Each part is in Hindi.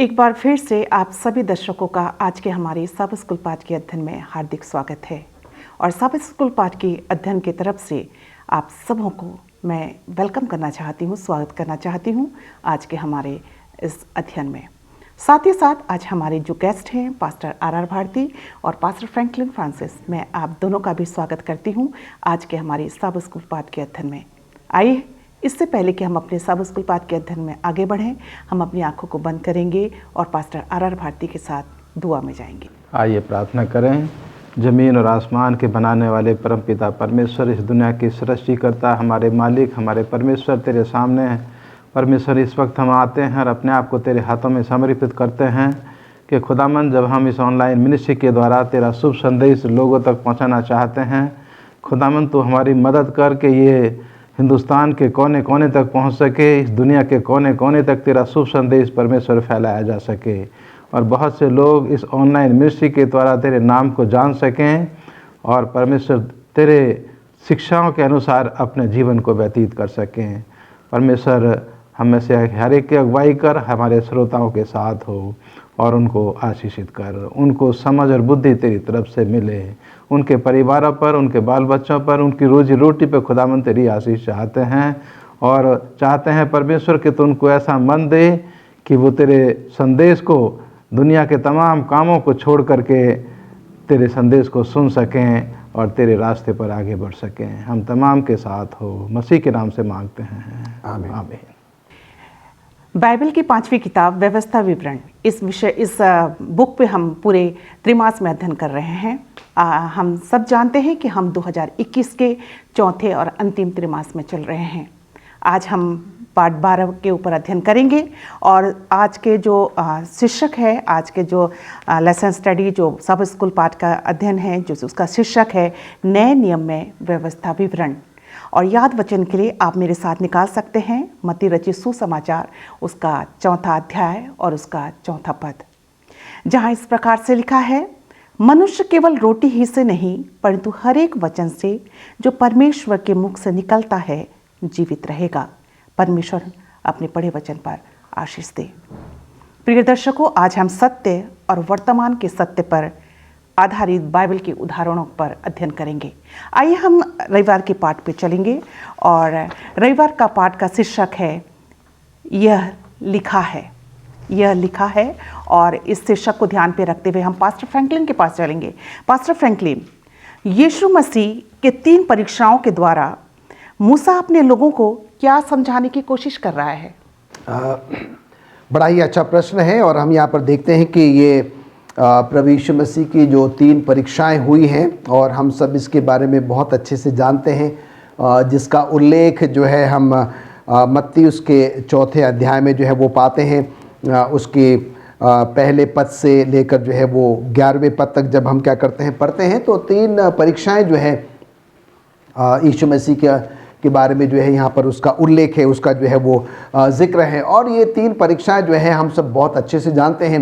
एक बार फिर से आप सभी दर्शकों का आज के हमारे सब स्कूल पाठ के अध्ययन में हार्दिक स्वागत है। और सब स्कूल पाठ के अध्ययन की तरफ से आप सबों को मैं वेलकम करना चाहती हूँ, स्वागत करना चाहती हूँ आज के हमारे इस अध्ययन में। साथ ही साथ आज हमारे जो गेस्ट हैं पास्टर आर भारती और पास्टर फ्रैंकलिन फ्रांसिस, मैं आप दोनों का भी स्वागत करती हूँ आज के हमारे सब स्कूल पाठ के अध्ययन में। आइए, इससे पहले कि हम अपने सब स्कूल पाठ के अध्ययन में आगे बढ़ें, हम अपनी आंखों को बंद करेंगे और पास्टर आर भारती के साथ दुआ में जाएंगे। आइए प्रार्थना करें। ज़मीन और आसमान के बनाने वाले परमपिता परमेश्वर, इस दुनिया की सृष्टिकर्ता, हमारे मालिक, हमारे परमेश्वर तेरे सामने हैं। परमेश्वर, इस वक्त हम आते हैं और अपने आप को तेरे हाथों में समर्पित करते हैं कि खुदामंद, जब हम इस ऑनलाइन मिनिस्ट्री के द्वारा तेरा शुभ संदेश लोगों तक पहुंचाना चाहते हैं, खुदामंद तो हमारी मदद करके ये हिंदुस्तान के कोने कोने तक पहुंच सके, इस दुनिया के कोने कोने तक तेरा शुभ संदेश परमेश्वर फैलाया जा सके और बहुत से लोग इस ऑनलाइन मिनिस्ट्री के द्वारा तेरे नाम को जान सकें और परमेश्वर तेरे शिक्षाओं के अनुसार अपने जीवन को व्यतीत कर सकें। परमेश्वर, हम में से हर एक की अगुवाई कर, हमारे श्रोताओं के साथ हो और उनको आशीषित कर, उनको समझ और बुद्धि तेरी तरफ से मिले, उनके परिवारों पर, उनके बाल बच्चों पर, उनकी रोजी रोटी पर खुदावंद तेरी आशीष चाहते हैं और चाहते हैं परमेश्वर कि तू उनको ऐसा मन दे कि वो तेरे संदेश को, दुनिया के तमाम कामों को छोड़ करके तेरे संदेश को सुन सकें और तेरे रास्ते पर आगे बढ़ सकें। हम तमाम के साथ हो, मसीह के नाम से मांगते हैं, आमीन आमीन। बाइबल की 5वीं किताब व्यवस्था विवरण, इस बुक पे हम पूरे त्रिमास में अध्ययन कर रहे हैं। हम सब जानते हैं कि हम 2021 के चौथे और अंतिम त्रिमास में चल रहे हैं। आज हम पाठ 12 के ऊपर अध्ययन करेंगे और आज के जो शीर्षक है, आज के जो लेसन स्टडी, जो सब स्कूल पाठ का अध्ययन है, जो उसका शीर्षक है नए नियम में व्यवस्था विवरण। और याद वचन के लिए आप मेरे साथ निकाल सकते हैं मत्ती रचित सुसमाचार, उसका 4वां अध्याय और उसका 4वां पद, जहाँ इस प्रकार से लिखा है, मनुष्य केवल रोटी ही से नहीं परंतु हर एक वचन से जो परमेश्वर के मुख से निकलता है जीवित रहेगा। परमेश्वर अपने पढ़े वचन पर आशीष दे। प्रिय दर्शकों, आज हम सत्य और वर्तमान के सत्य पर आधारित बाइबल के उदाहरणों पर अध्ययन करेंगे। आइए हम रविवार के पाठ पे चलेंगे और रविवार का पाठ का शीर्षक है यह लिखा है, यह लिखा है। और इस शीर्षक को ध्यान पे रखते हुए हम पास्टर फ्रैंकलिन के पास चलेंगे। पास्टर फ्रैंकलिन, यीशु मसीह के 3 परीक्षाओं के द्वारा मूसा अपने लोगों को क्या समझाने की कोशिश कर रहा है? बड़ा ही अच्छा प्रश्न है और हम यहाँ पर देखते हैं कि ये प्रभु यीशु मसीह की जो 3 परीक्षाएं हुई हैं और हम सब इसके बारे में बहुत अच्छे से जानते हैं, जिसका उल्लेख जो है हम मत्ती उसके 4थे अध्याय में जो है वो पाते हैं। उसके पहले पद से लेकर जो है वो 11वें पद तक जब हम क्या करते हैं, पढ़ते हैं, तो 3 परीक्षाएं जो है यीशु मसीह के बारे में जो है यहाँ पर उसका उल्लेख है, उसका जो है वो जिक्र है। और ये 3 परीक्षाएं जो है हम सब बहुत अच्छे से जानते हैं।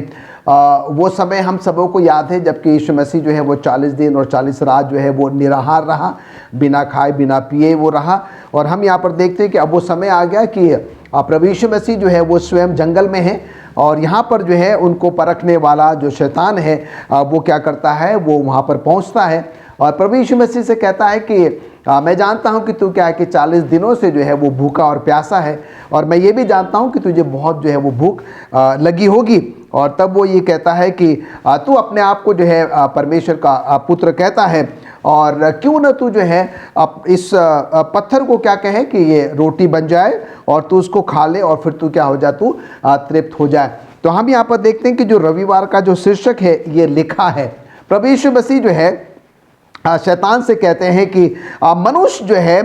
वो समय हम सबों को याद है जबकि यीशु मसीह जो है वो 40 दिन और 40 रात जो है वो निराहार रहा, बिना खाए बिना पिए वो रहा। और हम यहाँ पर देखते हैं कि अब वो समय आ गया कि प्रभु यीशु मसीह जो है वो स्वयं जंगल में है और यहाँ पर जो है उनको परखने वाला जो शैतान है वो क्या करता है, वो वहाँ पर पहुँचता है और प्रभु यीशु मसीह से कहता है कि मैं जानता हूं कि तू क्या है कि 40 दिनों से जो है वो भूखा और प्यासा है और मैं ये भी जानता हूं कि तुझे बहुत जो है वो भूख लगी होगी। और तब वो ये कहता है कि तू अपने आप को जो है परमेश्वर का पुत्र कहता है और क्यों न तू जो है इस पत्थर को क्या कहे कि ये रोटी बन जाए और तू उसको खा ले और फिर तू क्या हो जाए, तू तृप्त हो जाए। तो हम यहाँ पर देखते हैं कि जो रविवार का जो शीर्षक है ये लिखा है। प्रभु यीशु मसीह जो है शैतान से कहते हैं कि मनुष्य जो है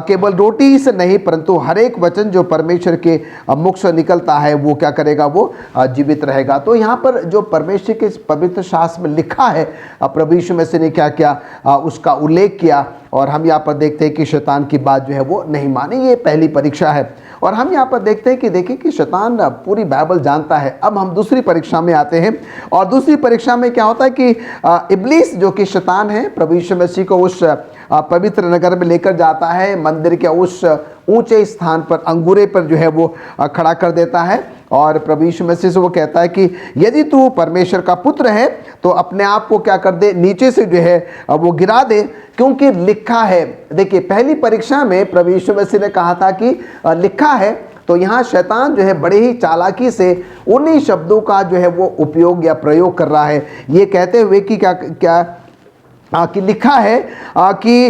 केवल रोटी ही से नहीं परंतु हर एक वचन जो परमेश्वर के मुख से निकलता है वो क्या करेगा, वो जीवित रहेगा। तो यहाँ पर जो परमेश्वर के पवित्र शास्त्र में लिखा है, प्रभु यीशु मसीह ने क्या किया, उसका उल्लेख किया और हम यहाँ पर देखते हैं कि शैतान की बात जो है वो नहीं मानी। ये पहली परीक्षा है और हम यहाँ पर देखते हैं कि देखिए कि शैतान पूरी बाइबल जानता है। अब हम दूसरी परीक्षा में आते हैं और दूसरी परीक्षा में क्या होता है कि इब्लीस जो कि शैतान है प्रभु यीशु मसीह को उस पवित्र नगर में लेकर जाता है, मंदिर के उस ऊंचे स्थान पर अंगूरे पर जो है वो खड़ा कर देता है और प्रभु यीशु मसीह से वो कहता है कि यदि तू परमेश्वर का पुत्र है तो अपने आप को क्या कर दे, नीचे से जो है वो गिरा दे, क्योंकि लिखा है। देखिए पहली परीक्षा में प्रभु यीशु मसीह ने कहा था कि लिखा है, तो यहाँ शैतान जो है बड़े ही चालाकी से उन्हीं शब्दों का जो है वो उपयोग या प्रयोग कर रहा है, ये कहते हुए कि क्या कि लिखा है कि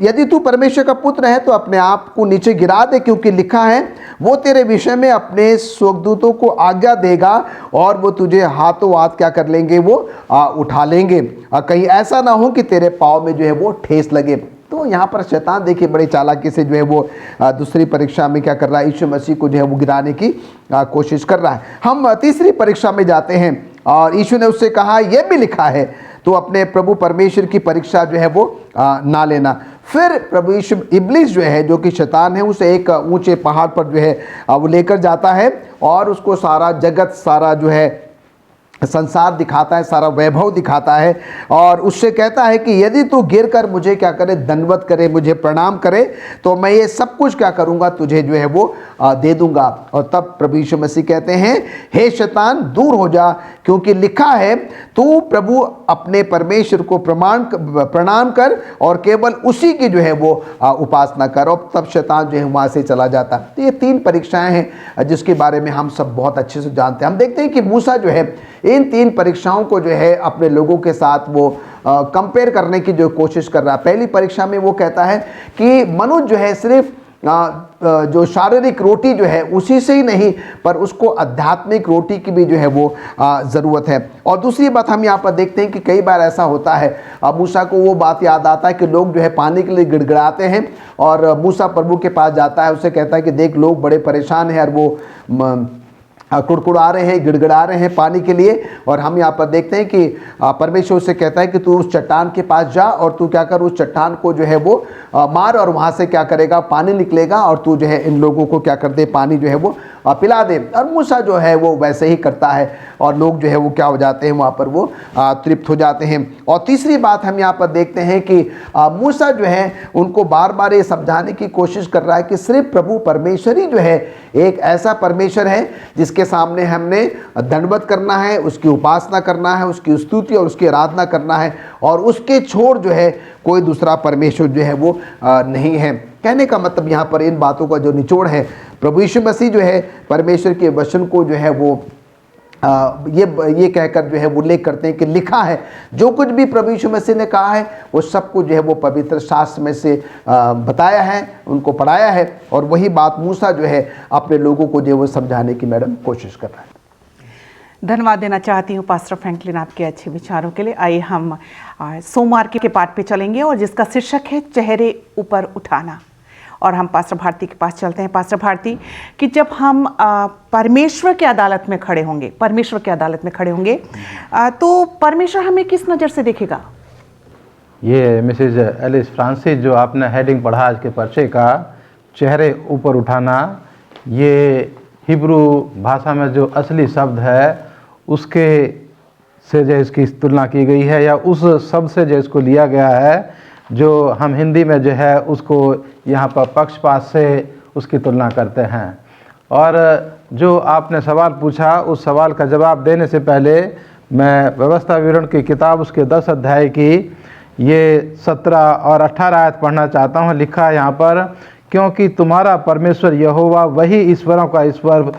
यदि तू परमेश्वर का पुत्र है तो अपने आप को नीचे गिरा दे, क्योंकि लिखा है वो तेरे विषय में अपने स्वर्गदूतों को आज्ञा देगा और वो तुझे हाथों हाथ क्या कर लेंगे, वो उठा लेंगे, कहीं ऐसा ना हो कि तेरे पाँव में जो है वो ठेस लगे। तो यहाँ पर शैतान देखिए बड़े चालाकी से जो है वो दूसरी परीक्षा में क्या कर रहा है, यीशु मसीह को जो है वो गिराने की कोशिश कर रहा है। हम तीसरी परीक्षा में जाते हैं और यीशु ने उससे कहा यह भी लिखा है, तो अपने प्रभु परमेश्वर की परीक्षा जो है वो ना लेना। फिर प्रभु यीशु इब्लिस जो है, जो कि शैतान है, उसे एक ऊंचे पहाड़ पर जो है वो लेकर जाता है और उसको सारा जगत, सारा जो है संसार दिखाता है, सारा वैभव दिखाता है और उससे कहता है कि यदि तू गिर कर मुझे क्या करे, दंडवत करे, मुझे प्रणाम करे, तो मैं ये सब कुछ क्या करूँगा, तुझे जो है वो दे दूंगा। और तब प्रभु यीशु मसीह कहते हैं, हे शैतान दूर हो जा, क्योंकि लिखा है तू प्रभु अपने परमेश्वर को प्रणाम कर और केवल उसी की जो है वो उपासना कर। और तब शैतान जो है वहाँ से चला जाता। तो ये 3 परीक्षाएं हैं जिसके बारे में हम सब बहुत अच्छे से जानते हैं। हम देखते हैं कि मूसा जो है इन 3 परीक्षाओं को जो है अपने लोगों के साथ वो कंपेयर करने की जो कोशिश कर रहा है। पहली परीक्षा में वो कहता है कि मनुष्य जो है सिर्फ जो शारीरिक रोटी जो है उसी से ही नहीं, पर उसको आध्यात्मिक रोटी की भी जो है वो ज़रूरत है। और दूसरी बात हम यहाँ पर देखते हैं कि कई बार ऐसा होता है, मूसा को वो बात याद आता है कि लोग जो है पानी के लिए गिड़गिड़ाते हैं और मूसा प्रभु के पास जाता है, उससे कहता है कि देख लोग बड़े परेशान हैं और वो कुड़कुड़ा रहे हैं, गिड़गिड़ा रहे हैं पानी के लिए। और हम यहाँ पर देखते हैं कि परमेश्वर उससे कहता है कि तू उस चट्टान के पास जा और तू क्या कर, उस चट्टान को जो है वो मार और वहाँ से क्या करेगा, पानी निकलेगा और तू जो है इन लोगों को क्या कर दे, पानी जो है वो पिला दे। और मूसा जो है वो वैसे ही करता है और लोग जो है वो क्या हो जाते हैं, वहाँ पर वो तृप्त हो जाते हैं। और तीसरी बात हम यहाँ पर देखते हैं कि मूसा जो है उनको बार बार ये समझाने की कोशिश कर रहा है कि सिर्फ प्रभु परमेश्वर ही जो है एक ऐसा परमेश्वर है जिसके सामने हमने दंडवत करना है, उसकी उपासना करना है, उसकी स्तुति और उसकी आराधना करना है, और उसके छोड़ जो है कोई दूसरा परमेश्वर जो है वो नहीं है। कहने का मतलब यहाँ पर इन बातों का जो निचोड़ है, प्रभु यीशु मसीह जो है परमेश्वर के वचन को जो है वो ये कहकर जो है उल्लेख करते हैं कि लिखा है। जो कुछ भी प्रभु यीशु मसीह ने कहा है वो सब कुछ जो है वो पवित्र शास्त्र में से बताया है, उनको पढ़ाया है, और वही बात मूसा जो है अपने लोगों को जो है वो समझाने की मैडम कोशिश कर रहा है। धन्यवाद देना चाहती हूँ पास्टर फ्रैंकलिन आपके अच्छे विचारों के लिए। आइए हम सोमवार के पाठ पे चलेंगे और जिसका शीर्षक है चेहरे ऊपर उठाना। और हम पास्टर भारती के पास चलते हैं। पास्टर भारती, कि जब हम परमेश्वर की अदालत में खड़े होंगे, तो परमेश्वर हमें किस नज़र से देखेगा? ये मिसेज एलिस फ्रांसिस जो आपने हेडिंग पढ़ा आज के पर्चे का, चेहरे ऊपर उठाना, ये हिब्रू भाषा में जो असली शब्द है उसके से जो इसकी तुलना की गई है, या उस शब्द से जो इसको लिया गया है, जो हम हिंदी में जो है उसको यहाँ पर पक्षपात से उसकी तुलना करते हैं। और जो आपने सवाल पूछा, उस सवाल का जवाब देने से पहले मैं व्यवस्था विवरण की किताब उसके 10 अध्याय की ये 17 और 18 आयत पढ़ना चाहता हूँ। लिखा है यहाँ पर, क्योंकि तुम्हारा परमेश्वर यहोवा वही ईश्वरों का ईश्वर,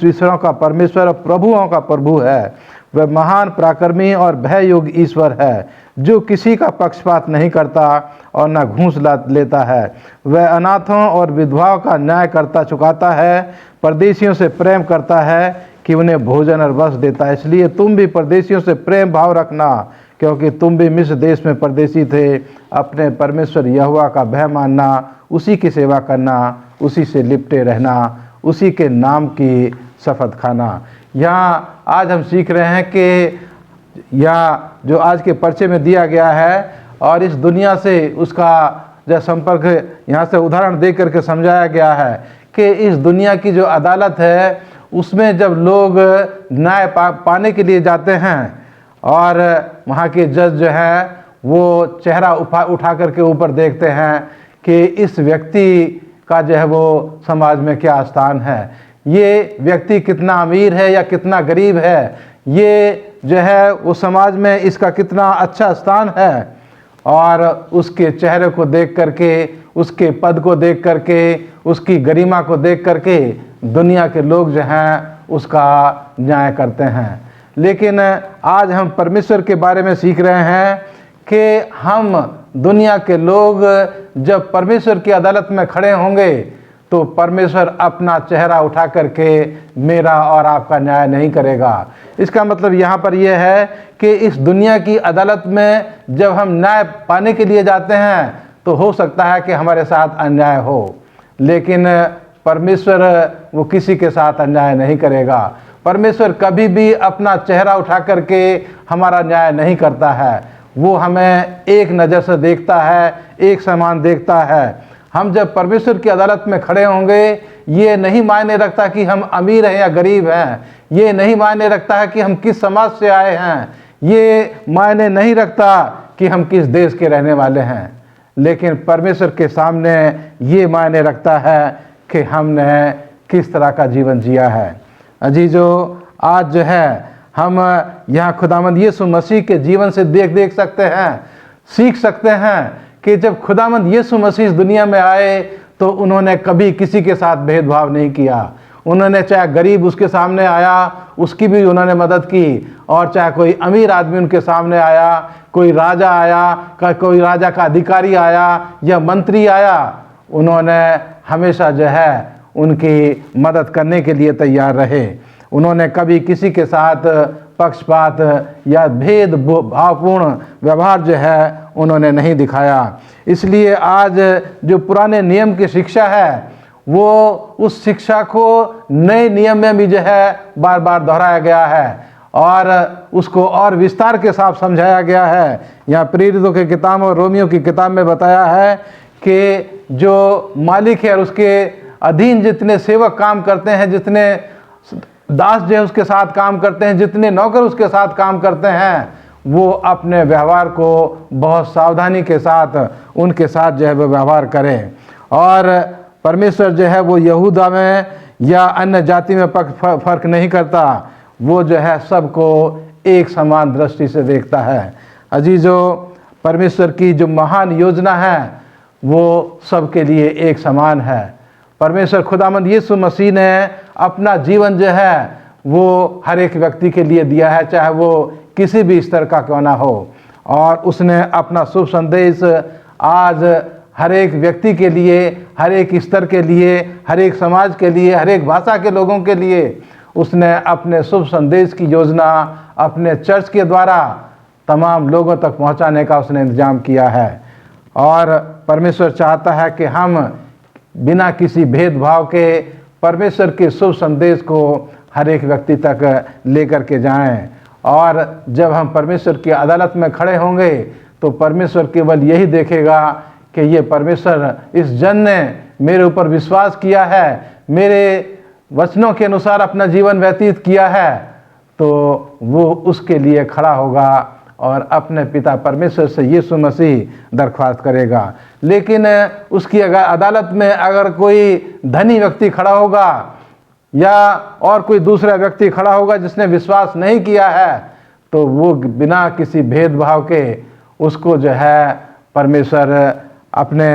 ईश्वरों का परमेश्वर और प्रभुओं का प्रभु है। वह महान पराक्रमी और भय योग्य ईश्वर है, जो किसी का पक्षपात नहीं करता और न घूस लेता है। वह अनाथों और विधवाओं का न्याय करता चुकाता है, परदेशियों से प्रेम करता है कि उन्हें भोजन और वस्त्र देता है। इसलिए तुम भी परदेशियों से प्रेम भाव रखना, क्योंकि तुम भी मिस्र देश में परदेशी थे। अपने परमेश्वर यहोवा का भय मानना, उसी की सेवा करना, उसी से लिपटे रहना, उसी के नाम की शपथ खाना। यहाँ आज हम सीख रहे हैं कि यहाँ जो आज के पर्चे में दिया गया है और इस दुनिया से उसका जो संपर्क यहाँ से उदाहरण दे करके समझाया गया है कि इस दुनिया की जो अदालत है उसमें जब लोग न्याय पाने के लिए जाते हैं और वहाँ के जज जो है वो चेहरा उठा करके ऊपर देखते हैं कि इस व्यक्ति का जो है वो समाज में क्या स्थान है। ये व्यक्ति कितना अमीर है या कितना गरीब है, ये जो है वो समाज में इसका कितना अच्छा स्थान है, और उसके चेहरे को देख करके, उसके पद को देख करके, उसकी गरिमा को देख करके दुनिया के लोग जो हैं उसका न्याय करते हैं। लेकिन आज हम परमेश्वर के बारे में सीख रहे हैं कि हम दुनिया के लोग जब परमेश्वर की अदालत में खड़े होंगे तो परमेश्वर अपना चेहरा उठा करके मेरा और आपका न्याय नहीं करेगा। इसका मतलब यहाँ पर यह है कि इस दुनिया की अदालत में जब हम न्याय पाने के लिए जाते हैं तो हो सकता है कि हमारे साथ अन्याय हो, लेकिन परमेश्वर वो किसी के साथ अन्याय नहीं करेगा। परमेश्वर कभी भी अपना चेहरा उठा करके हमारा न्याय नहीं करता है। वो हमें एक नज़र से देखता है, एक समान देखता है। हम जब परमेश्वर की अदालत में खड़े होंगे, ये नहीं मायने रखता कि हम अमीर हैं या गरीब हैं, ये नहीं मायने रखता है कि हम किस समाज से आए हैं, ये मायने नहीं रखता कि हम किस देश के रहने वाले हैं, लेकिन परमेश्वर के सामने ये मायने रखता है कि हमने किस तरह का जीवन जिया है। अजीजों, आज जो है हम यहाँ खुदावंद यीशु मसीह के जीवन से देख सकते हैं, सीख सकते हैं कि जब खुदावंद यीशु मसीह इस दुनिया में आए तो उन्होंने कभी किसी के साथ भेदभाव नहीं किया। उन्होंने चाहे गरीब उसके सामने आया उसकी भी उन्होंने मदद की, और चाहे कोई अमीर आदमी उनके सामने आया, कोई राजा आया, कोई राजा का अधिकारी आया या मंत्री आया, उन्होंने हमेशा जो है उनकी मदद करने के लिए तैयार रहे। उन्होंने कभी किसी के साथ पक्षपात या भेदभावपूर्ण व्यवहार जो है उन्होंने नहीं दिखाया। इसलिए आज जो पुराने नियम की शिक्षा है वो उस शिक्षा को नए नियम में भी जो है बार बार दोहराया गया है और उसको और विस्तार के साथ समझाया गया है। यहाँ प्रेरितों की किताब और रोमियो की किताब में बताया है कि जो मालिक है और उसके अधीन जितने सेवक काम करते हैं, जितने दास जो है उसके साथ काम करते हैं, जितने नौकर उसके साथ काम करते हैं, वो अपने व्यवहार को बहुत सावधानी के साथ उनके साथ जो है वो व्यवहार करें। और परमेश्वर जो है वो यहूदा में या अन्य जाति में फर्क नहीं करता, वो जो है सबको एक समान दृष्टि से देखता है। अजीजों, परमेश्वर की जो महान योजना है वो सबके लिए एक समान है। परमेश्वर खुदावंद यीशु मसीह ने अपना जीवन जो है वो हर एक व्यक्ति के लिए दिया है, चाहे वो किसी भी स्तर का क्यों ना हो, और उसने अपना शुभ संदेश आज हर एक व्यक्ति के लिए, हर एक स्तर के लिए, हर एक समाज के लिए, हर एक भाषा के लोगों के लिए उसने अपने शुभ संदेश की योजना अपने चर्च के द्वारा तमाम लोगों तक पहुंचाने का उसने इंतजाम किया है। और परमेश्वर चाहता है कि हम बिना किसी भेदभाव के परमेश्वर के शुभ संदेश को हर एक व्यक्ति तक लेकर के जाएं। और जब हम परमेश्वर की अदालत में खड़े होंगे तो परमेश्वर केवल यही देखेगा कि ये परमेश्वर, इस जन ने मेरे ऊपर विश्वास किया है, मेरे वचनों के अनुसार अपना जीवन व्यतीत किया है, तो वो उसके लिए खड़ा होगा और अपने पिता परमेश्वर से यीशु मसीह दरख्वास्त करेगा। लेकिन उसकी अगर अदालत में अगर कोई धनी व्यक्ति खड़ा होगा या और कोई दूसरा व्यक्ति खड़ा होगा जिसने विश्वास नहीं किया है, तो वो बिना किसी भेदभाव के उसको जो है परमेश्वर अपने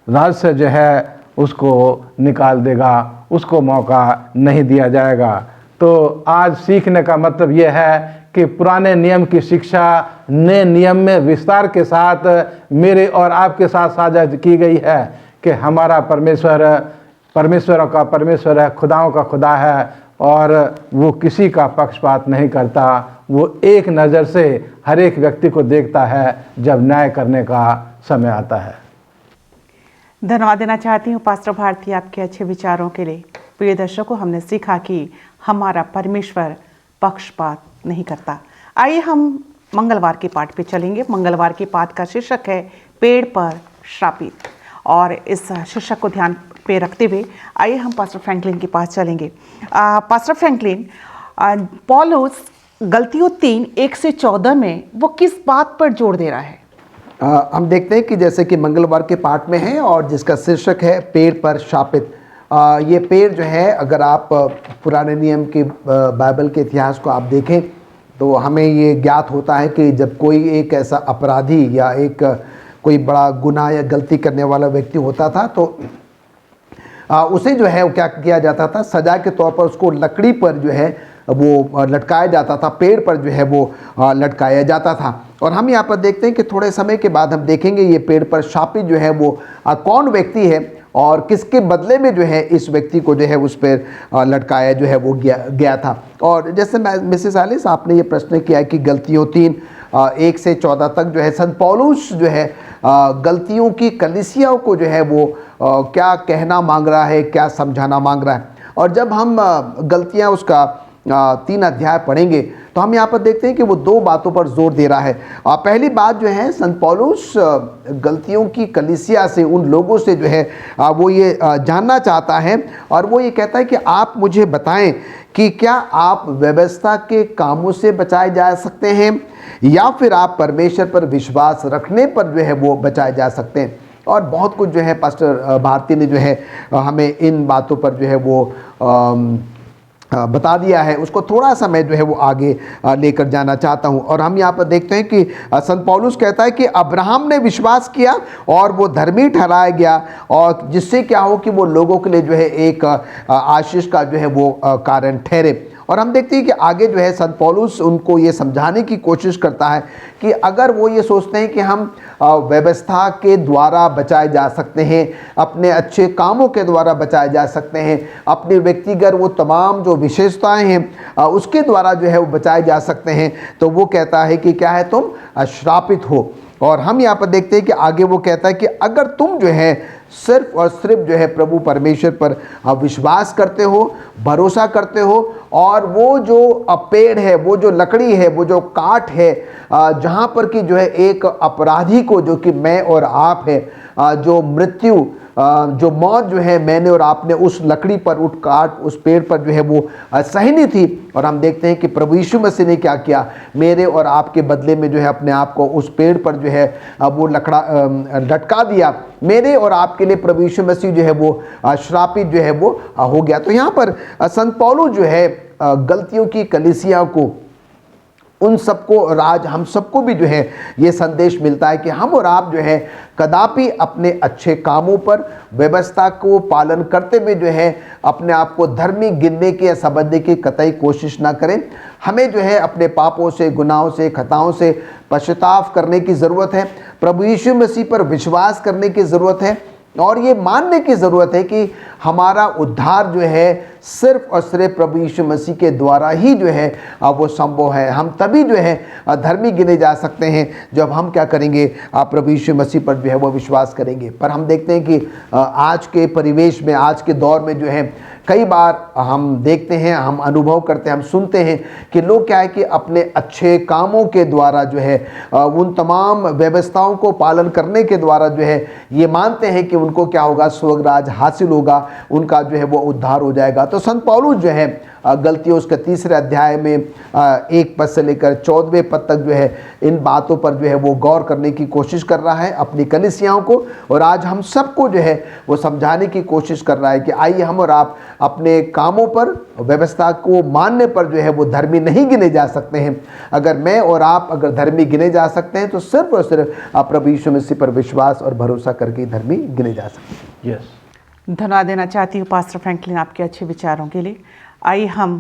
राज से जो है उसको निकाल देगा, उसको मौका नहीं दिया जाएगा। तो आज सीखने का मतलब यह है कि पुराने नियम की शिक्षा नए नियम में विस्तार के साथ मेरे और आपके साथ साझा की गई है कि हमारा परमेश्वर परमेश्वरों का परमेश्वर है, खुदाओं का खुदा है, और वो किसी का पक्षपात नहीं करता। वो एक नज़र से हर एक व्यक्ति को देखता है जब न्याय करने का समय आता है। धन्यवाद देना चाहती हूँ पास्टर भारती आपके अच्छे विचारों के लिए। प्रिय दर्शकों, हमने सीखा कि हमारा परमेश्वर पक्षपात नहीं करता। आइए हम मंगलवार के पाठ पे चलेंगे। मंगलवार के पाठ का शीर्षक है पेड़ पर श्रापित, और इस शीर्षक को ध्यान पे रखते हुए आइए हम पास्टर फ्रैंकलिन के पास चलेंगे। पास्टर फ्रैंकलिन, पौलुस गलतियों 3:1-14 में वो किस बात पर जोर दे रहा है? हम देखते हैं कि जैसे कि मंगलवार के पाठ में है और जिसका शीर्षक है पेड़ पर शापित। ये पेड़ जो है, अगर आप पुराने नियम के बाइबल के इतिहास को आप देखें तो हमें ये ज्ञात होता है कि जब कोई एक ऐसा अपराधी या एक कोई बड़ा गुनाह या गलती करने वाला व्यक्ति होता था तो उसे जो है वो क्या किया जाता था, सजा के तौर पर उसको लकड़ी पर जो है वो लटकाया जाता था, पेड़ पर जो है वो लटकाया जाता था। और हम यहाँ पर देखते हैं कि थोड़े समय के बाद हम देखेंगे ये पेड़ पर शापित जो है वो कौन व्यक्ति है और किसके बदले में जो है इस व्यक्ति को जो है उस पर लटकाया जो है वो गया था। और जैसे मिसेस एलिस आपने ये प्रश्न किया है कि गलतियों 3:1 से 14 तक जो है संत पौलुस जो है गलतियों की कलीसियाओं को जो है वो क्या कहना मांग रहा है, क्या समझाना मांग रहा है। और जब हम गलतियाँ उसका 3 अध्याय पढ़ेंगे तो हम यहाँ पर देखते हैं कि वो 2 बातों पर जोर दे रहा है। पहली बात जो है, संत पौलुस गलतियों की कलीसिया से, उन लोगों से जो है वो ये जानना चाहता है और वो ये कहता है कि आप मुझे बताएं कि क्या आप व्यवस्था के कामों से बचाए जा सकते हैं या फिर आप परमेश्वर पर विश्वास रखने पर जो है वो बचाए जा सकते हैं। और बहुत कुछ जो है पास्टर भारती ने जो है हमें इन बातों पर जो है वो बता दिया है। उसको थोड़ा सा मैं जो है वो आगे लेकर जाना चाहता हूँ। और हम यहाँ पर देखते हैं कि संत पौलुस कहता है कि अब्राहम ने विश्वास किया और वो धर्मी ठहराया गया, और जिससे क्या हो कि वो लोगों के लिए जो है एक आशीष का जो है वो कारण ठहरे। और हम देखते हैं कि आगे जो है संत पौलुस उनको ये समझाने की कोशिश करता है कि अगर वो ये सोचते हैं कि हम व्यवस्था के द्वारा बचाए जा सकते हैं, अपने अच्छे कामों के द्वारा बचाए जा सकते हैं, अपने व्यक्तिगत वो तमाम जो विशेषताएं हैं उसके द्वारा जो है वो बचाए जा सकते हैं, तो वो कहता है कि क्या है, तुम श्रापित हो। और हम यहाँ पर देखते हैं कि आगे वो कहता है कि अगर तुम जो है सिर्फ और सिर्फ जो है प्रभु परमेश्वर पर विश्वास करते हो, भरोसा करते हो, और वो जो पेड़ है, वो जो लकड़ी है, वो जो काठ है, जहाँ पर कि जो है एक अपराधी को, जो कि मैं और आप है, जो मृत्यु जो मौत जो है मैंने और आपने उस लकड़ी पर, उस काट, उस पेड़ पर जो है वो सहनी थी। और हम देखते हैं कि प्रभु यीशु मसीह ने क्या किया, मेरे और आपके बदले में जो है अपने आप को उस पेड़ पर जो है वो लटका दिया। मेरे और आपके लिए प्रभु यीशु मसीह जो है वो श्रापित जो है वो हो गया। तो यहाँ पर संत पौलुस जो है गलतियों की कलीसिया को, उन सबको, राज हम सबको भी जो है ये संदेश मिलता है कि हम और आप जो है कदापि अपने अच्छे कामों पर, व्यवस्था को पालन करते हुए जो है अपने आप को धर्मी गिनने की या समझने की कतई कोशिश ना करें। हमें जो है अपने पापों से, गुनाहों से, खताओं से पश्चाताप करने की ज़रूरत है, प्रभु यीशु मसीह पर विश्वास करने की ज़रूरत है, और ये मानने की ज़रूरत है कि हमारा उद्धार जो है सिर्फ और सिर्फ प्रभु यीशु मसीह के द्वारा ही जो है वो संभव है। हम तभी जो है धर्मी गिने जा सकते हैं जब हम क्या करेंगे, प्रभु यीशु मसीह पर जो है वो विश्वास करेंगे। पर हम देखते हैं कि आज के परिवेश में, आज के दौर में जो है कई बार हम देखते हैं, हम अनुभव करते हैं, हम सुनते हैं कि लोग क्या है कि अपने अच्छे कामों के द्वारा जो है उन तमाम व्यवस्थाओं को पालन करने के द्वारा जो है ये मानते हैं कि उनको क्या होगा, स्वर्गराज हासिल होगा, उनका जो है वो उद्धार हो जाएगा। तो संत पौलुस जो है गलतियों उसके 3 अध्याय में 1 पद से लेकर 14वें पद तक जो है इन बातों पर जो है वो गौर करने की कोशिश कर रहा है अपनी कलीसियाओं को, और आज हम सबको जो है वो समझाने की कोशिश कर रहा है कि आइए हम और आप अपने कामों पर, व्यवस्था को मानने पर जो है वो धर्मी नहीं गिने जा सकते हैं। अगर मैं और आप अगर धर्मी गिने जा सकते हैं तो सिर्फ और सिर्फ प्रभु यीशु मसीह पर विश्वास और भरोसा करके धर्मी गिने जा सकते हैं। धन्यवाद देना चाहती हूँ पास्टर फ्रैंकलिन आपके अच्छे विचारों के लिए। आइए हम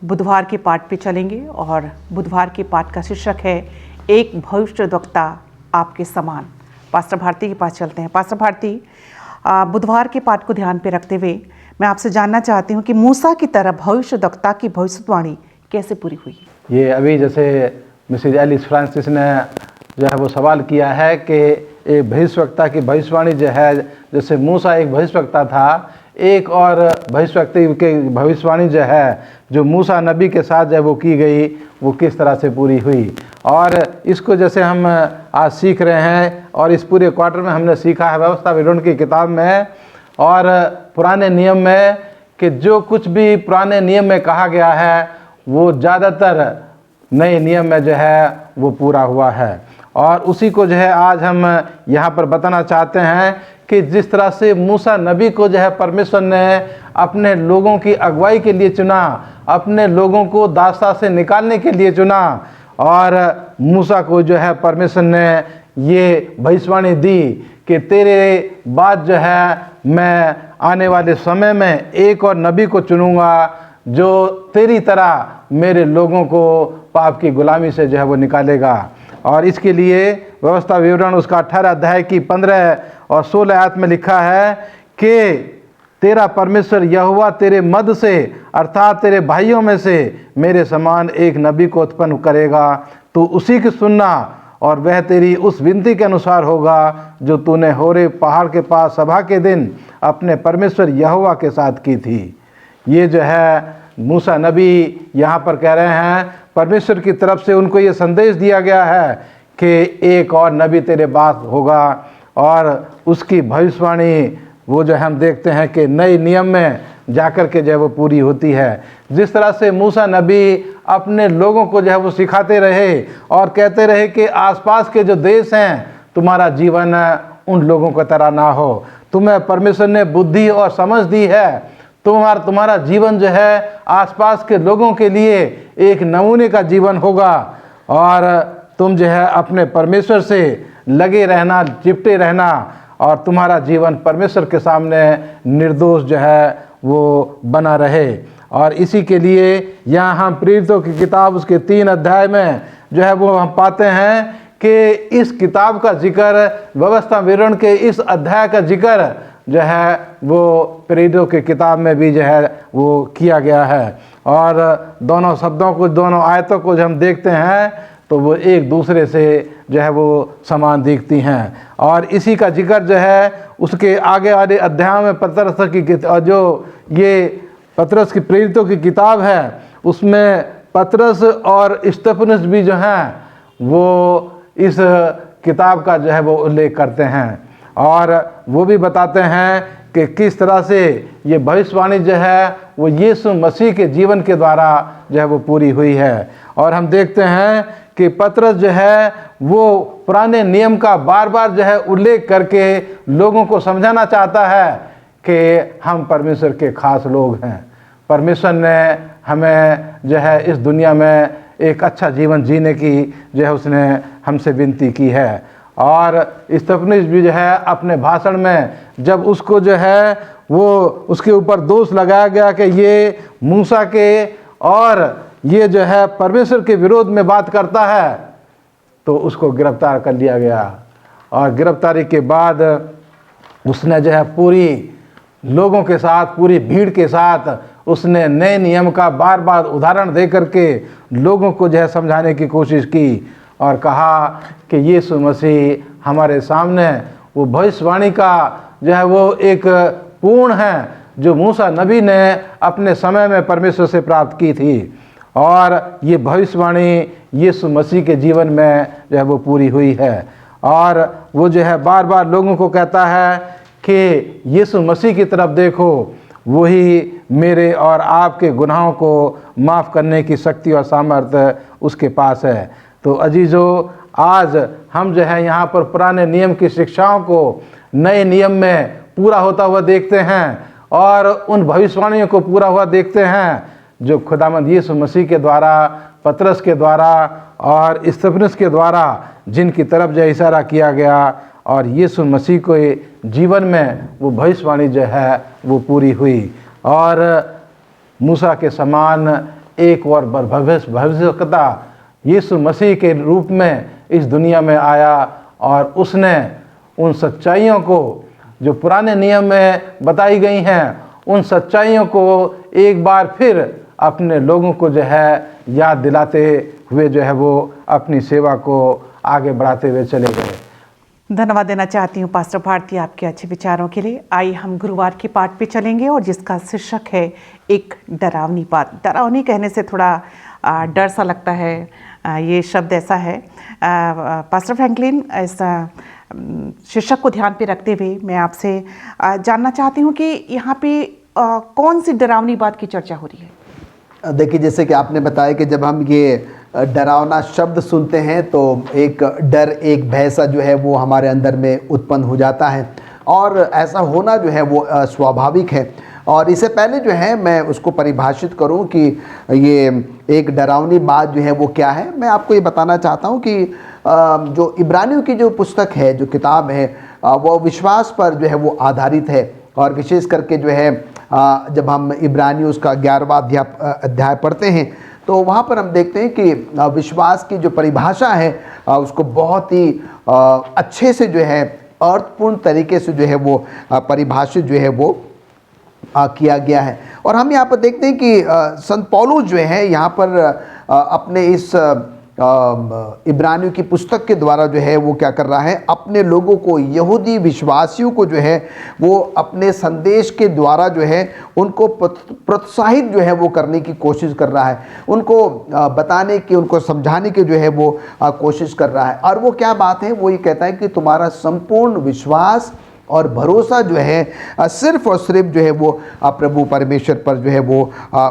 बुधवार के पाठ पे चलेंगे, और बुधवार के पाठ का शीर्षक है एक भविष्यद्वक्ता आपके समान। पास्टर भारती के पास चलते हैं। पास्टर भारती, बुधवार के पाठ को ध्यान पे रखते हुए मैं आपसे जानना चाहती हूँ कि मूसा की तरह भविष्यद्वक्ता की भविष्यवाणी कैसे पूरी हुई? ये अभी जैसे मिसेज एलिस फ्रांसिस ने जो है वो सवाल किया है कि एक भविष्यवक्ता की भविष्यवाणी जो है, जैसे मूसा एक भविष्यवक्ता था, एक और भविष्यवक्ता की भविष्यवाणी जो है, जो मूसा नबी के साथ जो है वो की गई, वो किस तरह से पूरी हुई। और इसको जैसे हम आज सीख रहे हैं, और इस पूरे क्वार्टर में हमने सीखा है व्यवस्था विवरण की किताब में और पुराने नियम में, कि जो कुछ भी पुराने नियम में कहा गया है वो ज़्यादातर नए नियम में जो है वो पूरा हुआ है। और उसी को जो है आज हम यहाँ पर बताना चाहते हैं कि जिस तरह से मूसा नबी को जो है परमेश्वर ने अपने लोगों की अगुवाई के लिए चुना, अपने लोगों को दास्ता से निकालने के लिए चुना, और मूसा को जो है परमेश्वर ने ये भविष्यवाणी दी कि तेरे बाद जो है मैं आने वाले समय में एक और नबी को चुनूंगा जो तेरी तरह मेरे लोगों को पाप की गुलामी से जो है वो निकालेगा। और इसके लिए व्यवस्था विवरण उसका 18 अध्याय की 15 और 16 आयत में लिखा है कि तेरा परमेश्वर यहोवा तेरे मध्य से अर्थात तेरे भाइयों में से मेरे समान एक नबी को उत्पन्न करेगा, तू उसी की सुनना और वह तेरी उस विनती के अनुसार होगा जो तूने होरे पहाड़ के पास सभा के दिन अपने परमेश्वर यहोवा के साथ की थी। ये जो है मूसा नबी यहाँ पर कह रहे हैं, परमेश्वर की तरफ से उनको ये संदेश दिया गया है कि एक और नबी तेरे बाद होगा, और उसकी भविष्यवाणी वो जो हम देखते हैं कि नए नियम में जाकर के जो है वो पूरी होती है। जिस तरह से मूसा नबी अपने लोगों को जो है वो सिखाते रहे और कहते रहे कि आसपास के जो देश हैं तुम्हारा जीवन उन लोगों की तरह ना हो, तुम्हें परमेश्वर ने बुद्धि और समझ दी है, तुम्हारा जीवन जो है आसपास के लोगों के लिए एक नमूने का जीवन होगा, और तुम जो है अपने परमेश्वर से लगे रहना, चिपटे रहना, और तुम्हारा जीवन परमेश्वर के सामने निर्दोष जो है वो बना रहे। और इसी के लिए यहाँ हम प्रेरितों की किताब उसके 3 अध्याय में जो है वो हम पाते हैं कि इस किताब का जिक्र, व्यवस्था विवरण के इस अध्याय का जिक्र जो है वो प्रेरितों की किताब में भी जो है वो किया गया है। और दोनों शब्दों को, दोनों आयतों को जब हम देखते हैं तो वो एक दूसरे से जो है वो समान दिखती हैं। और इसी का जिक्र जो है उसके आगे वाले अध्याय में पतरस की जो ये पतरस की प्रेरितों की किताब है उसमें पतरस और स्तेफनुस भी जो हैं वो इस किताब का जो है वो उल्लेख करते हैं, और वो भी बताते हैं कि किस तरह से ये भविष्यवाणी जो है वो यीशु मसीह के जीवन के द्वारा जो है वो पूरी हुई है। और हम देखते हैं कि पतरस जो है वो पुराने नियम का बार बार जो है उल्लेख करके लोगों को समझाना चाहता है कि हम परमेश्वर के खास लोग हैं। परमेश्वर ने हमें जो है इस दुनिया में एक अच्छा जीवन जीने की जो है उसने हमसे विनती की है। और स्तेफनुस भी जो है अपने भाषण में जब उसको जो है वो उसके ऊपर दोष लगाया गया कि ये मूसा के और ये जो है परमेश्वर के विरोध में बात करता है, तो उसको गिरफ्तार कर लिया गया। और गिरफ्तारी के बाद उसने जो है पूरी लोगों के साथ, पूरी भीड़ के साथ उसने नए नियम का बार बार उदाहरण दे करके लोगों को जो है समझाने की कोशिश की और कहा कि यीशु मसीह हमारे सामने वो भविष्यवाणी का जो है वो एक पूर्ण है जो मूसा नबी ने अपने समय में परमेश्वर से प्राप्त की थी। और ये भविष्यवाणी यीशु मसीह के जीवन में जो है वो पूरी हुई है। और वो जो है बार बार लोगों को कहता है कि यीशु मसीह की तरफ देखो, वही मेरे और आपके गुनाहों को माफ़ करने की शक्ति और सामर्थ्य उसके पास है। तो अजीज़ों, आज हम जो है यहाँ पर पुराने नियम की शिक्षाओं को नए नियम में पूरा होता हुआ देखते हैं और उन भविष्यवाणियों को पूरा हुआ देखते हैं जो खुदावंद यीशु मसीह के द्वारा, पतरस के द्वारा और स्तेफनुस के द्वारा जिनकी तरफ जो इशारा किया गया, और यीशु मसीह को जीवन में वो भविष्यवाणी जो है वो पूरी हुई। और मूसा के समान एक और भविष्यवक्ता यीशु मसीह के रूप में इस दुनिया में आया और उसने उन सच्चाइयों को जो पुराने नियम में बताई गई हैं, उन सच्चाइयों को एक बार फिर अपने लोगों को जो है याद दिलाते हुए जो है वो अपनी सेवा को आगे बढ़ाते हुए चले गए। धन्यवाद देना चाहती हूँ पास्टर भारती आपके अच्छे विचारों के लिए। आइए हम गुरुवार के पाठ पे चलेंगे और जिसका शीर्षक है एक डरावनी बात। डरावनी कहने से थोड़ा डर सा लगता है, ये शब्द ऐसा है। पास्टर फ्रैंकलिन, इस शीर्षक को ध्यान पे रखते हुए मैं आपसे जानना चाहती हूँ कि यहाँ पे कौन सी डरावनी बात की चर्चा हो रही है? देखिए, जैसे कि आपने बताया कि जब हम ये डरावना शब्द सुनते हैं तो एक डर, एक भय सा जो है वो हमारे अंदर में उत्पन्न हो जाता है। और ऐसा होना जो है वो स्वाभाविक है। और इससे पहले जो है मैं उसको परिभाषित करूं कि ये एक डरावनी बात जो है वो क्या है, मैं आपको ये बताना चाहता हूं कि जो इब्रानियों की जो पुस्तक है, जो किताब है, वो विश्वास पर जो है वो आधारित है। और विशेष करके जो है जब हम इब्रानियों उसका 11वां अध्याय पढ़ते हैं तो वहाँ पर हम देखते हैं कि विश्वास की जो परिभाषा है उसको बहुत ही अच्छे से जो है अर्थपूर्ण तरीके से जो है वो परिभाषित जो है वो किया गया है। और हम यहाँ पर देखते हैं कि संत पौलुस जो है यहाँ पर अपने इस इब्रानियों की पुस्तक के द्वारा जो है वो क्या कर रहा है, अपने लोगों को, यहूदी विश्वासियों को जो है वो अपने संदेश के द्वारा जो है उनको प्रोत्साहित जो है वो करने की कोशिश कर रहा है, उनको बताने की, उनको समझाने की जो है वो कोशिश कर रहा है। और वो क्या बात है, वो ये कहता है कि तुम्हारा संपूर्ण विश्वास और भरोसा जो है सिर्फ और सिर्फ जो है वो प्रभु परमेश्वर पर जो है वो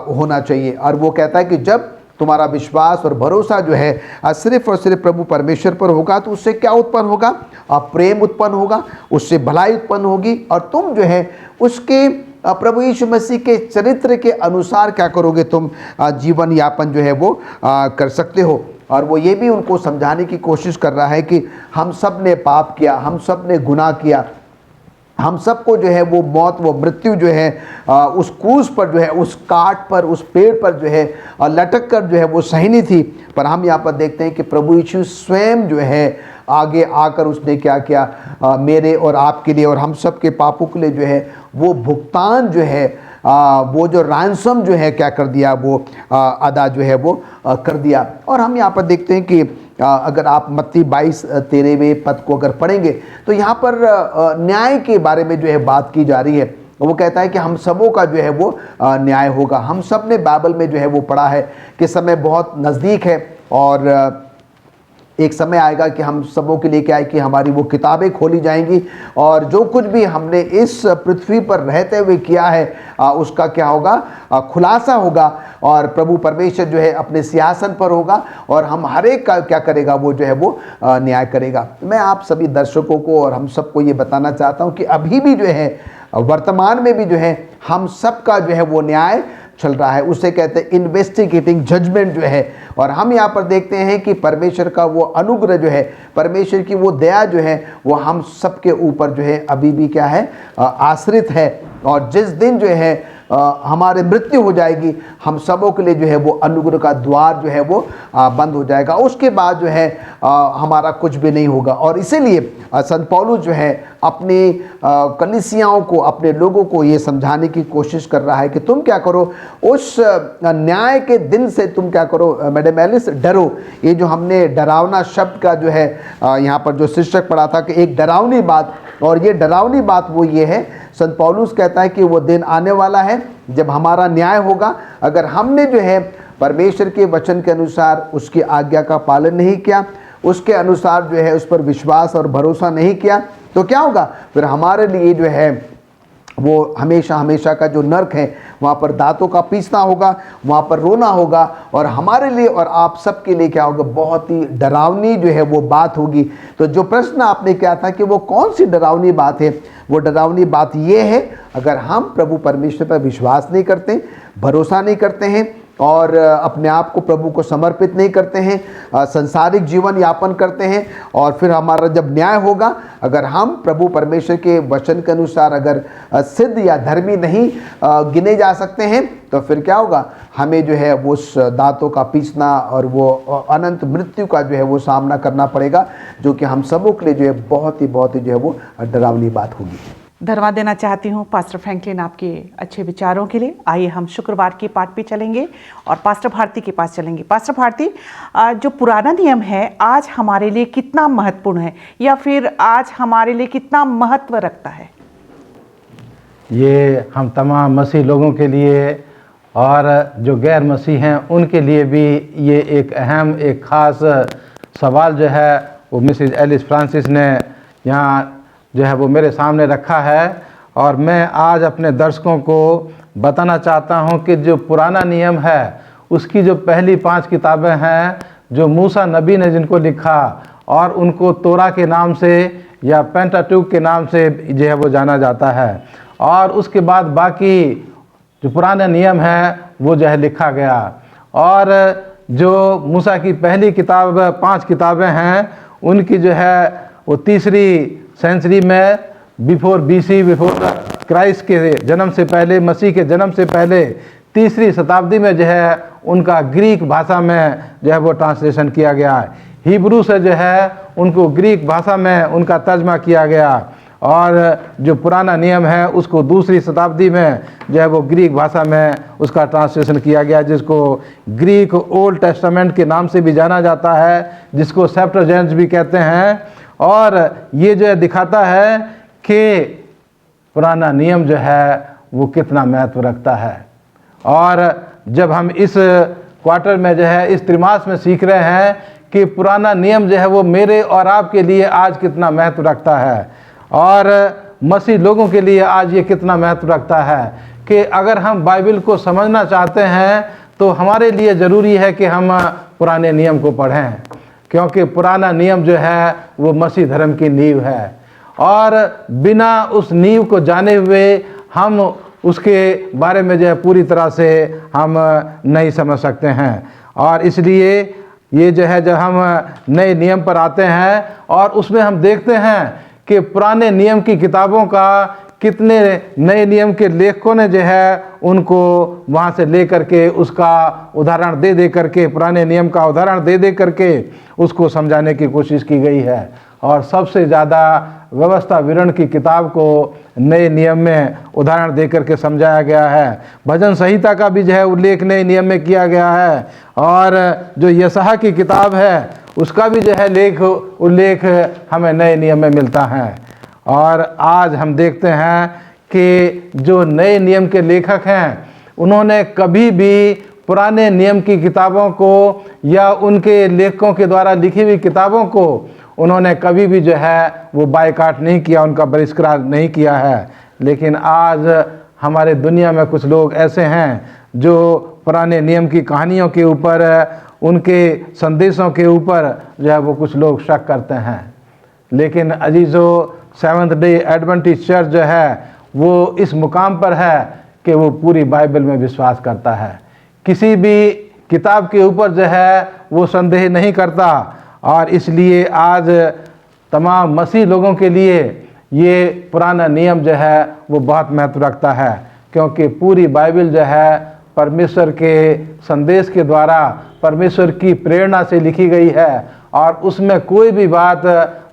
होना चाहिए। और वो कहता है कि जब तुम्हारा विश्वास और भरोसा जो है सिर्फ और सिर्फ प्रभु परमेश्वर पर होगा तो उससे क्या उत्पन्न होगा, प्रेम उत्पन्न होगा, उससे भलाई उत्पन्न होगी, और तुम जो है उसके प्रभु यीशु मसीह के चरित्र के अनुसार क्या करोगे, तुम जीवन यापन जो है वो कर सकते हो। और वो ये भी उनको समझाने की कोशिश कर रहा है कि हम सब ने पाप किया, हम सब ने गुनाह किया, हम सबको जो है वो मौत, वो मृत्यु जो है उस क्रूस पर जो है, उस काट पर, उस पेड़ पर जो है लटक कर जो है वो सहनी थी। पर हम यहाँ पर देखते हैं कि प्रभु यीशु स्वयं जो है आगे आकर उसने क्या किया, मेरे और आपके लिए और हम सब के पापों के लिए जो है वो भुगतान जो है, वो जो रैंसम जो है क्या कर दिया, वो अदा जो है वो कर दिया। और हम यहाँ पर देखते हैं कि अगर आप मत्ती 22-13वें पद को अगर पढ़ेंगे तो यहाँ पर न्याय के बारे में जो है बात की जा रही है। वो कहता है कि हम सबों का जो है वो न्याय होगा। हम सब ने बाइबल में जो है वो पढ़ा है कि समय बहुत नज़दीक है और एक समय आएगा कि हम सबों के लिए क्या है कि हमारी वो किताबें खोली जाएंगी और जो कुछ भी हमने इस पृथ्वी पर रहते हुए किया है उसका क्या होगा, खुलासा होगा। और प्रभु परमेश्वर जो है अपने सिंहासन पर होगा और हम हर एक का क्या करेगा, वो जो है वो न्याय करेगा। मैं आप सभी दर्शकों को और हम सबको ये बताना चाहता हूँ कि अभी भी जो है, वर्तमान में भी जो है, हम सब का जो है वो न्याय चल रहा है। उसे कहते हैं इन्वेस्टिगेटिंग जजमेंट जो है। और हम यहाँ पर देखते हैं कि परमेश्वर का वो अनुग्रह जो है, परमेश्वर की वो दया जो है वो हम सब के ऊपर जो है अभी भी क्या है, आश्रित है। और जिस दिन जो है हमारे मृत्यु हो जाएगी, हम सबों के लिए जो है वो अनुग्रह का द्वार जो है वो बंद हो जाएगा। उसके बाद जो है हमारा कुछ भी नहीं होगा। और इसीलिए संत पौलुस जो है अपनी कलीसियाओं को, अपने लोगों को ये समझाने की कोशिश कर रहा है कि तुम क्या करो, उस न्याय के दिन से तुम क्या करो, मैडम एलिस, डरो। ये जो हमने डरावना शब्द का जो है यहाँ पर जो शीर्षक पढ़ा था कि एक डरावनी बात, और ये डरावनी बात वो ये है, संत पौलुस कहता है कि वो दिन आने वाला है जब हमारा न्याय होगा। अगर हमने जो है परमेश्वर के वचन के अनुसार उसकी आज्ञा का पालन नहीं किया, उसके अनुसार जो है उस पर विश्वास और भरोसा नहीं किया, तो क्या होगा, फिर हमारे लिए जो है वो हमेशा हमेशा का जो नर्क है, वहाँ पर दांतों का पीसना होगा, वहाँ पर रोना होगा। और हमारे लिए और आप सबके लिए क्या होगा, बहुत ही डरावनी जो है वो बात होगी। तो जो प्रश्न आपने किया था कि वो कौन सी डरावनी बात है, वो डरावनी बात ये है, अगर हम प्रभु परमेश्वर पर विश्वास नहीं करते, भरोसा नहीं करते हैं और अपने आप को प्रभु को समर्पित नहीं करते हैं, संसारिक जीवन यापन करते हैं, और फिर हमारा जब न्याय होगा, अगर हम प्रभु परमेश्वर के वचन के अनुसार अगर सिद्ध या धर्मी नहीं गिने जा सकते हैं, तो फिर क्या होगा, हमें जो है वो उस दांतों का पीसना और वो अनंत मृत्यु का जो है वो सामना करना पड़ेगा, जो कि हम सबों के लिए जो है बहुत ही जो है वो डरावनी बात होगी। धन्यवाद देना चाहती हूँ पास्टर फ्रैंकलिन आपके अच्छे विचारों के लिए। आइए हम शुक्रवार के पाठ पे चलेंगे और पास्टर भारती के पास चलेंगे। पास्टर भारती, जो पुराना नियम है आज हमारे लिए कितना महत्वपूर्ण है, या फिर आज हमारे लिए कितना महत्व रखता है? ये हम तमाम मसीह लोगों के लिए और जो गैर मसीह हैं उनके लिए भी ये एक अहम, एक ख़ास सवाल जो है वो मिसेज एलिस फ्रांसिस ने यहाँ जो है वो मेरे सामने रखा है। और मैं आज अपने दर्शकों को बताना चाहता हूँ कि जो पुराना नियम है उसकी जो पहली 5 किताबें हैं, जो मूसा नबी ने जिनको लिखा और उनको तोरा के नाम से या पेंटाट्यूक के नाम से जो है वो जाना जाता है। और उसके बाद बाकी जो पुराने नियम है वो जो है लिखा गया। और जो मूसा की पहली किताब 5 किताबें हैं उनकी जो है वो 3री सेंचुरी में बिफोर BC, बिफोर क्राइस्ट के जन्म से पहले, मसीह के जन्म से पहले 3री शताब्दी में जो है उनका ग्रीक भाषा में जो है वो ट्रांसलेशन किया गया है। हिब्रू से जो है उनको ग्रीक भाषा में उनका तर्जमा किया गया। और जो पुराना नियम है उसको 2री शताब्दी में जो है वो ग्रीक भाषा में उसका ट्रांसलेशन किया गया, जिसको ग्रीक ओल्ड टेस्टामेंट के नाम से भी जाना जाता है, जिसको सेप्टुअजिंट भी कहते हैं। और ये जो है दिखाता है कि पुराना नियम जो है वो कितना महत्व रखता है। और जब हम इस क्वार्टर में जो है इस त्रिमास में सीख रहे हैं कि पुराना नियम जो है वो मेरे और आपके लिए आज कितना महत्व रखता है, और मसीह लोगों के लिए आज ये कितना महत्व रखता है, कि अगर हम बाइबल को समझना चाहते हैं तो हमारे लिए ज़रूरी है कि हम पुराने नियम को पढ़ें, क्योंकि पुराना नियम जो है वो मसीह धर्म की नींव है। और बिना उस नींव को जाने हुए हम उसके बारे में जो है पूरी तरह से हम नहीं समझ सकते हैं। और इसलिए ये जो है जब हम नए नियम पर आते हैं और उसमें हम देखते हैं कि पुराने नियम की किताबों का कितने नए नियम के लेखकों ने जो है उनको वहाँ से ले करके उसका उदाहरण दे करके, पुराने नियम का उदाहरण दे करके उसको समझाने की कोशिश की गई है। और सबसे ज़्यादा व्यवस्था विवरण की किताब को नए नियम में उदाहरण दे करके समझाया गया है। भजन संहिता का भी जो है उल्लेख नए नियम में किया गया है। और जो यशायाह की किताब है उसका भी जो है उल्लेख हमें नए नियम में मिलता है। और आज हम देखते हैं कि जो नए नियम के लेखक हैं उन्होंने कभी भी पुराने नियम की किताबों को या उनके लेखकों के द्वारा लिखी हुई किताबों को उन्होंने कभी भी जो है वो बायकाट नहीं किया, उनका बहिष्कार नहीं किया है। लेकिन आज हमारे दुनिया में कुछ लोग ऐसे हैं जो पुराने नियम की कहानियों के ऊपर, उनके संदेशों के ऊपर जो है वो कुछ लोग शक करते हैं। लेकिन अजीज़ो, सेवंथ डे एडवेंटिस्ट चर्च जो है वो इस मुकाम पर है कि वो पूरी बाइबल में विश्वास करता है, किसी भी किताब के ऊपर जो है वो संदेह नहीं करता। और इसलिए आज तमाम मसीह लोगों के लिए ये पुराना नियम जो है वो बहुत महत्व रखता है, क्योंकि पूरी बाइबल जो है परमेश्वर के संदेश के द्वारा, परमेश्वर की प्रेरणा से लिखी गई है। और उसमें कोई भी बात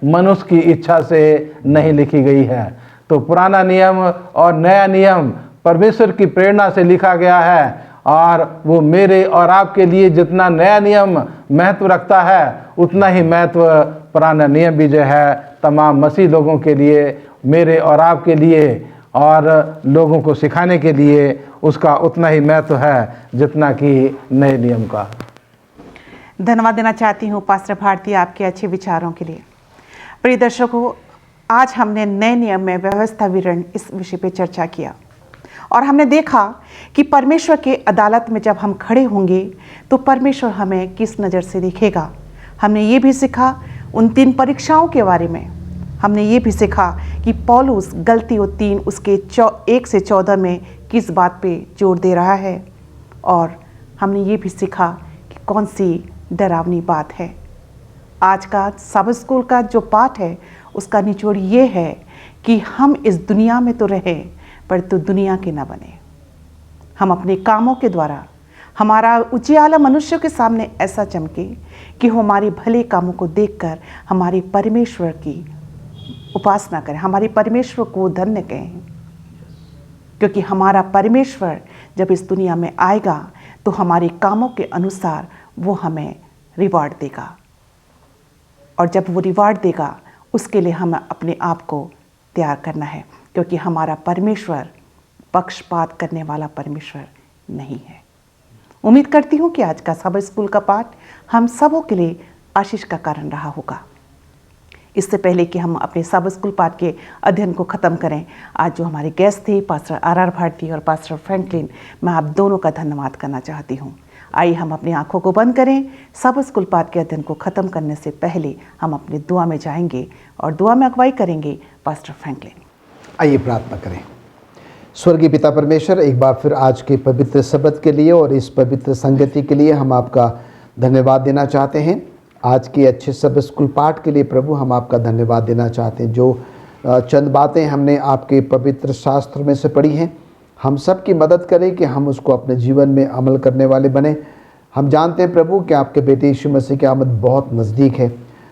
मनुष्य की इच्छा से नहीं लिखी गई है। तो पुराना नियम और नया नियम परमेश्वर की प्रेरणा से लिखा गया है। और वो मेरे और आपके लिए जितना नया नियम महत्व रखता है उतना ही महत्व पुराना नियम भी जो है तमाम मसीह लोगों के लिए, मेरे और आपके लिए और लोगों को सिखाने के लिए उसका उतना ही महत्व है जितना कि नए नियम का। धन्यवाद देना चाहती हूँ पास्टर भारती आपके अच्छे विचारों के लिए। प्रिय दर्शकों, आज हमने नए नियम में व्यवस्था विवरण इस विषय पे चर्चा किया और हमने देखा कि परमेश्वर के अदालत में जब हम खड़े होंगे तो परमेश्वर हमें किस नज़र से देखेगा। हमने ये भी सीखा उन 3 परीक्षाओं के बारे में। हमने ये भी सीखा कि पौलुस गलतियों 3 उसके 1 से 14 में किस बात पे जोर दे रहा है। और हमने ये भी सीखा कि कौन सी डरावनी बात है। आज का सबक स्कूल का जो पाठ है उसका निचोड़ ये है कि हम इस दुनिया में तो रहे परंतु दुनिया के न बने। हम अपने कामों के द्वारा हमारा उजियाला मनुष्यों के सामने ऐसा चमके कि हमारे भले कामों को देखकर हमारे परमेश्वर की उपासना करें, हमारे परमेश्वर को धन्य कहें। क्योंकि हमारा परमेश्वर जब इस दुनिया में आएगा तो हमारे कामों के अनुसार वो हमें रिवार्ड देगा। और जब वो रिवार्ड देगा उसके लिए हमें अपने आप को तैयार करना है, क्योंकि हमारा परमेश्वर पक्षपात करने वाला परमेश्वर नहीं है। उम्मीद करती हूँ कि आज का सबक स्कूल का पाठ हम सबों के लिए आशीष का कारण रहा होगा। इससे पहले कि हम अपने सबक स्कूल पाठ के अध्ययन को ख़त्म करें, आज जो हमारे गेस्ट थे पास्टर आर भारती और पास्टर फ्रैंकलिन, मैं आप दोनों का धन्यवाद करना चाहती हूँ। आइए हम अपनी आंखों को बंद करें। सब स्कूल पाठ के अध्ययन को ख़त्म करने से पहले हम अपनी दुआ में जाएंगे और दुआ में अगुवाई करेंगे पास्टर फ्रैंकलिन। आइए प्रार्थना करें। स्वर्गीय पिता परमेश्वर, एक बार फिर आज के पवित्र शब्द के लिए और इस पवित्र संगति के लिए हम आपका धन्यवाद देना चाहते हैं। आज के अच्छे सब स्कूल पाठ के लिए प्रभु हम आपका धन्यवाद देना चाहते हैं। जो चंद बातें हमने आपके पवित्र शास्त्र में से पढ़ी हैं, हम सब की मदद करें कि हम उसको अपने जीवन में अमल करने वाले बने। हम जानते हैं प्रभु कि आपके बेटे यीशु मसीह की आमद बहुत नज़दीक है।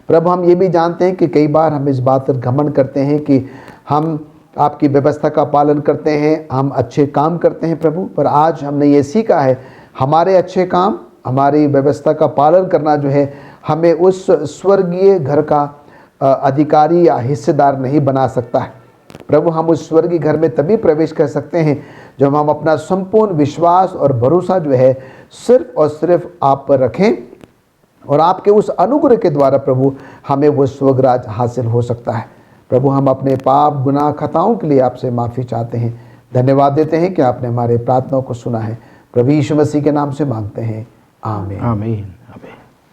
प्रभु हम ये भी जानते हैं कि कई बार हम इस बात पर घमंड करते हैं कि हम आपकी व्यवस्था का पालन करते हैं, हम अच्छे काम करते हैं प्रभु, पर आज हमने ये सीखा है हमारे अच्छे काम, हमारी व्यवस्था का पालन करना जो है हमें उस स्वर्गीय घर का अधिकारी या हिस्सेदार नहीं बना सकता है। प्रभु हम उस स्वर्गीय घर में तभी प्रवेश कर सकते हैं जब हम अपना संपूर्ण विश्वास और भरोसा जो है सिर्फ और सिर्फ आप पर रखें, और आपके उस अनुग्रह के द्वारा प्रभु हमें वो स्वर्गराज हासिल हो सकता है। प्रभु हम अपने पाप गुनाह खताओं के लिए आपसे माफ़ी चाहते हैं। धन्यवाद देते हैं कि आपने हमारे प्रार्थनाओं को सुना है। प्रभु यीशु मसीह के नाम से मांगते हैं, आमीन। आमीन।